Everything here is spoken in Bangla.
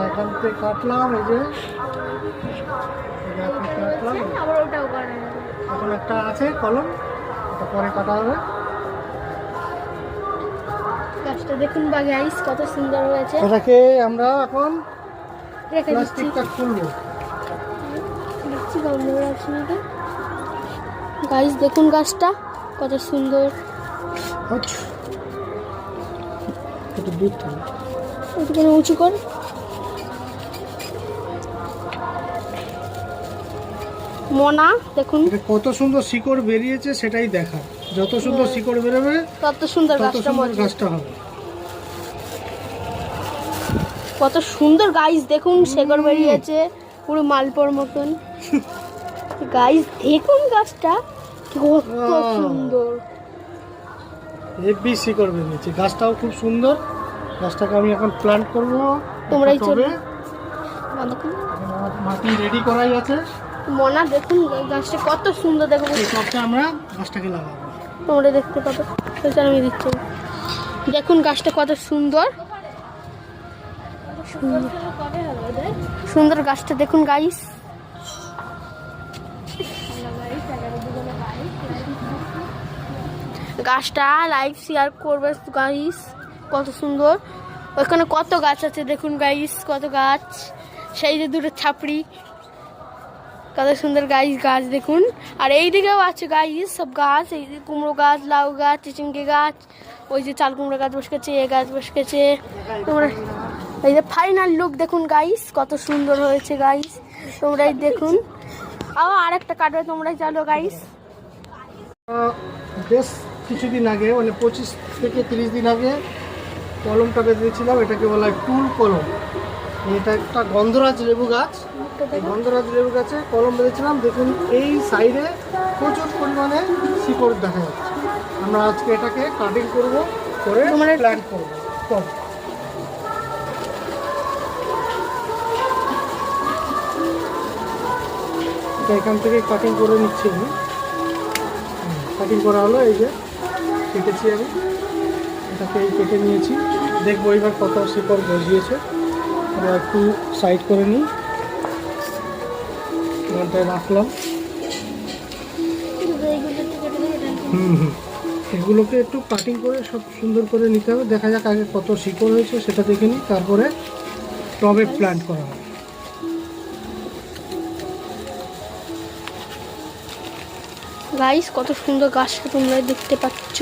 এখান থেকে কাটলাম, এই যে কাটলাম। আবার ওটাও কাটা যাবে। এখন একটা আছে কলম, ওটা পরে কাটা হবে। গাছটা দেখুন বা গাইস কত সুন্দর হয়েছে। এটাকে আমরা এখন রেখে দিচ্ছি। প্লাস্টিকটা খুলবো। দিচ্ছি বন্ধ রাখছি না। গাইস দেখুন গাছটা কত সুন্দর। আচ্ছা, একটু দূর থেকে একটুখানি উঁচু কর। মোনা দেখুন এটা কত সুন্দর শিকড় বেরিয়েছে সেটাই দেখা। যত সুন্দর শিকড় বেরোবে কত সুন্দর তত গাছটা সুন্দর মজবুত। গাছটা হবে। কত সুন্দর গাইস দেখুন শেকড় বেরিয়েছে পুরো মালপোর মতন। গাইস দেখুন গাছটা কত সুন্দর। হেভি শিকড় বেরিয়েছে, গাছটাও খুব সুন্দর। গাছটাকে আমি এখন প্ল্যান্ট করবো। তোমরাই তবে চলো। বন্ধ করো। মাটি রেডি করাই আছে। মোনা দেখুন গাছটা কত সুন্দর দেখুন। এই টবটা আমরা গাছটাকে লাগাবো। তোমরা দেখতে পাবে সেটা আমি দিচ্ছি। দেখুন গাছটা কত সুন্দর। সুন্দর গাছটা দেখুন গাইস। গাছটা লাইক শেয়ার করবে গাইস। কত সুন্দর। ওখানে কত গাছ আছে দেখুন গাইস, কত গাছ। সেই যে দুটো ছাপড়ি কত সুন্দর গাইস গাছ দেখুন। আর এই দিকেও আছে গাইস সব গাছ, এই যে কুমড়ো গাছ, লাউ গাছ, চিচিঙ্গে গাছ, ওই যে চাল কুমড়ো গাছ বসে গেছে, এ গাছ বসে গেছে। তোমরা এই যে ফাইনাল লুক দেখুন গাইস কত সুন্দর হয়েছে গাইস। তোমরাই দেখুন। আবার আরেকটা কাটবে, তোমরাই চলো গাইস। বেশ কিছুদিন আগে, মানে 25 থেকে 30 দিন আগে কলমটা বেঁধেছিলাম। এটাকে বলা হয় টুল কলম। এটা একটা গন্ধরাজ লেবু গাছ। এই গন্ধরাজ লেবু গাছে কলম বেঁধেছিলাম। দেখুন এই সাইডে প্রচুর পরিমাণে শিকড় দেখা যাচ্ছে। আমরা আজকে এটাকে কাটিং করব, করে প্ল্যান্ট করবো। তো এটা এখান থেকে কাটিং করে নিচ্ছি আমি। কাটিং করা হলো, এই যে কেটেছি আমি, এটাকে কেটে নিয়েছি। দেখবো এবার কত শিকড় গজিয়েছে। আমরা একটু সাইড করে নিই, এখানটায় রাখলাম। এগুলোকে একটু কাটিং করে সব সুন্দর করে নিতে হবে। দেখা যাক আগে কত শিকড় হয়েছে সেটা দেখে নিই, তারপরে টবে প্ল্যান্ট করা হবে। গাইস কত সুন্দর গাছটা তোমরা দেখতে পাচ্ছ।